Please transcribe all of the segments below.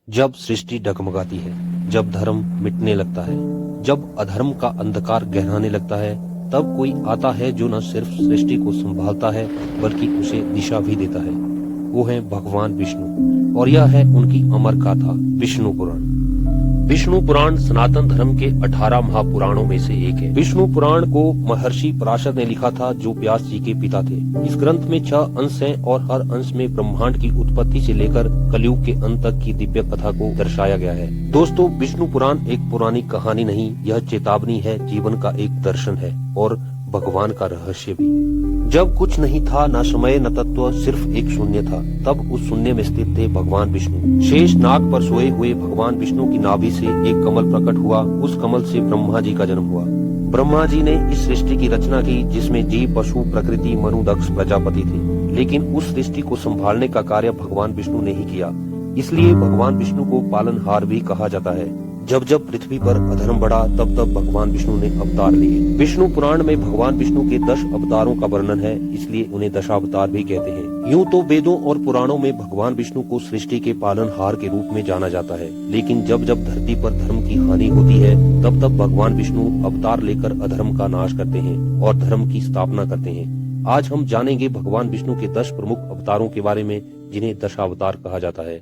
जब सृष्टि डगमगाती है, जब धर्म मिटने लगता है, जब अधर्म का अंधकार गहराने लगता है, तब कोई आता है जो न सिर्फ सृष्टि को संभालता है बल्कि उसे दिशा भी देता है। वो है भगवान विष्णु और यह है उनकी अमर गाथा विष्णु पुराण। विष्णु पुराण सनातन धर्म के 18 महापुराणों में से एक है। विष्णु पुराण को महर्षि पराशर ने लिखा था, जो व्यास जी के पिता थे। इस ग्रंथ में 6 अंश हैं और हर अंश में ब्रह्मांड की उत्पत्ति से लेकर कलयुग के अंत तक की दिव्य कथा को दर्शाया गया है। दोस्तों, विष्णु पुराण एक पुरानी कहानी नहीं, यह चेतावनी है, जीवन का एक दर्शन है और भगवान का रहस्य भी। जब कुछ नहीं था, न समय न तत्व, सिर्फ एक शून्य था, तब उस शून्य में स्थित थे भगवान विष्णु। शेष नाग पर सोए हुए भगवान विष्णु की नाभि से एक कमल प्रकट हुआ। उस कमल से ब्रह्मा जी का जन्म हुआ। ब्रह्मा जी ने इस सृष्टि की रचना की, जिसमें जीव, पशु, प्रकृति, मनु, दक्ष, प्रजापति थे। लेकिन उस सृष्टि को संभालने का कार्य भगवान विष्णु ने ही किया। इसलिए भगवान विष्णु को पालनहार भी कहा जाता है। जब जब पृथ्वी पर अधर्म बढ़ा, तब तब भगवान विष्णु ने अवतार लिए। विष्णु पुराण में भगवान विष्णु के 10 अवतारों का वर्णन है, इसलिए उन्हें दशावतार भी कहते हैं। यूं तो वेदों और पुराणों में भगवान विष्णु को सृष्टि के पालनहार के रूप में जाना जाता है, लेकिन जब जब धरती पर धर्म की हानि होती है, तब तब भगवान विष्णु अवतार लेकर अधर्म का नाश करते हैं और धर्म की स्थापना करते हैं। आज हम जानेंगे भगवान विष्णु के 10 प्रमुख अवतारों के बारे में, जिन्हें दशावतार कहा जाता है।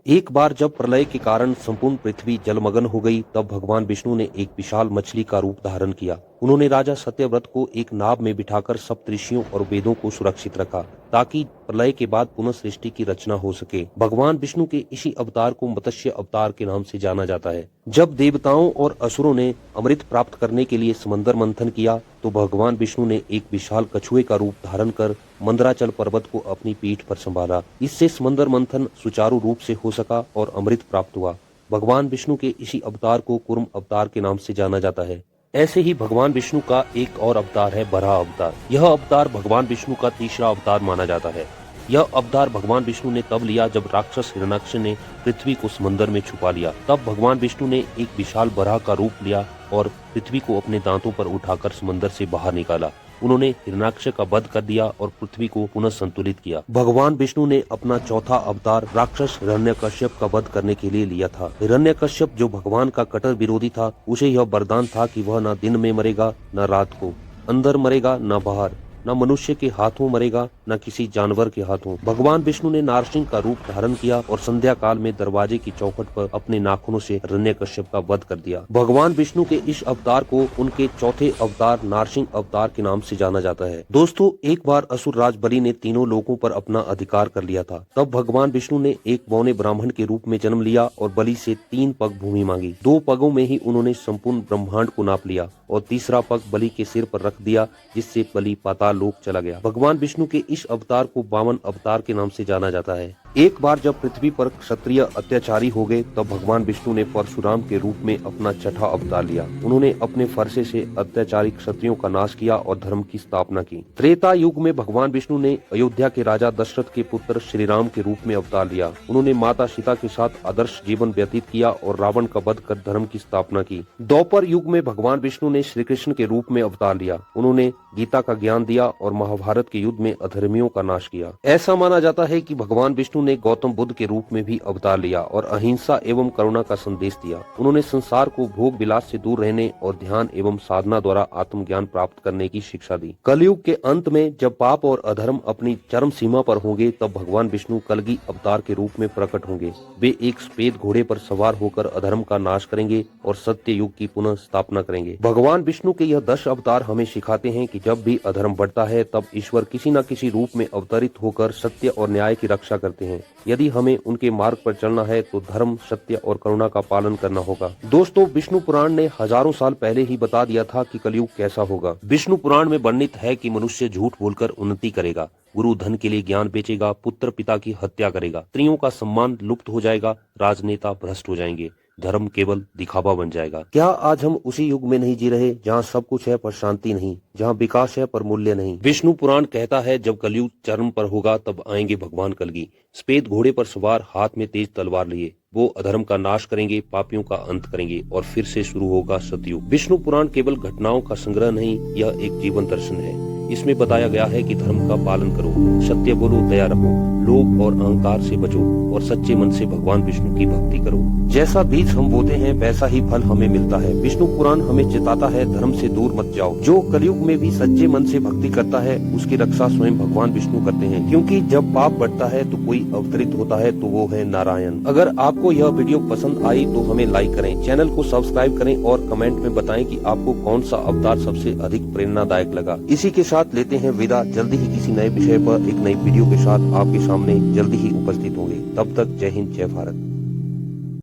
एक बार जब प्रलय के कारण संपूर्ण पृथ्वी जलमग्न हो गई, तब भगवान विष्णु ने एक विशाल मछली का रूप धारण किया। उन्होंने राजा सत्यव्रत को एक नाव में बिठाकर सप्तऋषियों और वेदों को सुरक्षित रखा, ताकि प्रलय के बाद पुनः सृष्टि की रचना हो सके। भगवान विष्णु के इसी अवतार को मत्स्य अवतार के नाम से जाना जाता है। जब देवताओं और असुरों ने अमृत प्राप्त करने के लिए समंदर मंथन किया, तो भगवान विष्णु ने एक विशाल कछुए का रूप धारण कर मंदराचल पर्वत को अपनी पीठ पर संभाला। इससे समंदर मंथन सुचारू रूप से हो सका और अमृत प्राप्त हुआ। भगवान विष्णु के इसी अवतार को कूर्म अवतार के नाम से जाना जाता है। ऐसे ही भगवान विष्णु का एक और अवतार है बराह अवतार। यह अवतार भगवान विष्णु का तीसरा अवतार माना जाता है। यह अवतार भगवान विष्णु ने तब लिया जब राक्षस हिरण्याक्ष ने पृथ्वी को समंदर में छुपा लिया। तब भगवान विष्णु ने एक विशाल बराह का रूप लिया और पृथ्वी को अपने दांतों पर उठाकर समंदर से बाहर निकाला। उन्होंने हिरण्याक्ष का वध कर दिया और पृथ्वी को पुनः संतुलित किया। भगवान विष्णु ने अपना चौथा अवतार राक्षस हिरण्यकश्यप का वध करने के लिए लिया था। हिरण्यकश्यप, जो भगवान का कट्टर विरोधी था, उसे यह वरदान था कि वह न दिन में मरेगा न रात को, अंदर मरेगा न बाहर, न मनुष्य के हाथों मरेगा न किसी जानवर के हाथों। भगवान विष्णु ने नारसिंह का रूप धारण किया और संध्या काल में दरवाजे की चौखट पर अपने नाखूनों से हिरण्यकश्यप का वध कर दिया। भगवान विष्णु के इस अवतार को उनके चौथे अवतार नारसिंह अवतार के नाम से जाना जाता है। दोस्तों, एक बार असुर राज बलि ने तीनों लोगों पर अपना अधिकार कर लिया था। तब भगवान विष्णु ने एक बौने ब्राह्मण के रूप में जन्म लिया और बलि से 3 पग भूमि मांगी। 2 पगों में ही उन्होंने संपूर्ण ब्रह्मांड को नाप लिया और तीसरा पग बलि के सिर पर रख दिया, जिससे बलि पाताल लोक चला गया। भगवान विष्णु के इस अवतार को वामन अवतार के नाम से जाना जाता है। एक बार जब पृथ्वी पर क्षत्रिय अत्याचारी हो गए, तब भगवान विष्णु ने परशुराम के रूप में अपना छठा अवतार लिया। उन्होंने अपने फरसे से अत्याचारी क्षत्रियों का नाश किया और धर्म की स्थापना की। त्रेता युग में भगवान विष्णु ने अयोध्या के राजा दशरथ के पुत्र श्री राम के रूप में अवतार लिया। उन्होंने माता सीता के साथ आदर्श जीवन व्यतीत किया और रावण का वध कर धर्म की स्थापना की। द्वापर युग में भगवान विष्णु ने श्री कृष्ण के रूप में अवतार लिया। उन्होंने गीता का ज्ञान दिया और महाभारत के युद्ध में अधर्मियों का नाश किया। ऐसा माना जाता है कि भगवान विष्णु ने गौतम बुद्ध के रूप में भी अवतार लिया और अहिंसा एवं करुणा का संदेश दिया। उन्होंने संसार को भोग विलास से दूर रहने और ध्यान एवं साधना द्वारा आत्मज्ञान प्राप्त करने की शिक्षा दी। कलयुग के अंत में जब पाप और अधर्म अपनी चरम सीमा पर होंगे, तब भगवान विष्णु कलगी अवतार के रूप में प्रकट होंगे। वे एक श्वेत घोड़े पर सवार होकर अधर्म का नाश करेंगे और सत्य युग की पुनः स्थापना करेंगे। भगवान विष्णु के यह 10 अवतार हमें सिखाते हैं कि जब भी अधर्म बढ़ता है, तब ईश्वर किसी न किसी रूप में अवतरित होकर सत्य और न्याय की रक्षा करते हैं। यदि हमें उनके मार्ग पर चलना है, तो धर्म, सत्य और करुणा का पालन करना होगा। दोस्तों, विष्णु पुराण ने हजारों साल पहले ही बता दिया था कि कलयुग कैसा होगा। विष्णु पुराण में वर्णित है कि मनुष्य झूठ बोलकर उन्नति करेगा, गुरु धन के लिए ज्ञान बेचेगा, पुत्र पिता की हत्या करेगा, स्त्रियों का सम्मान लुप्त हो जाएगा, राजनेता भ्रष्ट हो जाएंगे, धर्म केवल दिखावा बन जाएगा। क्या आज हम उसी युग में नहीं जी रहे, जहाँ सब कुछ है पर शांति नहीं, जहाँ विकास है पर मूल्य नहीं? विष्णु पुराण कहता है, जब कलयुग चरम पर होगा, तब आएंगे भगवान कलगी, श्वेत घोड़े पर सवार, हाथ में तेज तलवार लिए। वो अधर्म का नाश करेंगे, पापियों का अंत करेंगे और फिर से शुरू होगा सतयुग। विष्णु पुराण केवल घटनाओं का संग्रह नहीं, यह एक जीवन दर्शन है। इसमें बताया गया है कि धर्म का पालन करो, सत्य बोलो, दया रखो, लोभ और अहंकार से बचो और सच्चे मन से भगवान विष्णु की भक्ति करो। जैसा बीज हम बोते हैं वैसा ही फल हमें मिलता है। विष्णु पुराण हमें चेताता है, धर्म से दूर मत जाओ। जो कलयुग में भी सच्चे मन से भक्ति करता है उसकी रक्षा स्वयं भगवान विष्णु करते हैं, क्योंकि जब पाप बढ़ता है तो कोई अवतरित होता है तो वो है नारायण। अगर आपको यह वीडियो पसंद आई तो हमें लाइक करें, चैनल को सब्सक्राइब करें और कमेंट में बताएं कि आपको कौन सा अवतार सबसे अधिक प्रेरणादायक लगा। इसी के साथ लेते हैं विदा। जल्दी ही किसी नए विषय पर एक नई वीडियो के साथ आपके सामने जल्दी ही उपस्थित होंगे। तब तक जय हिंद, जय भारत।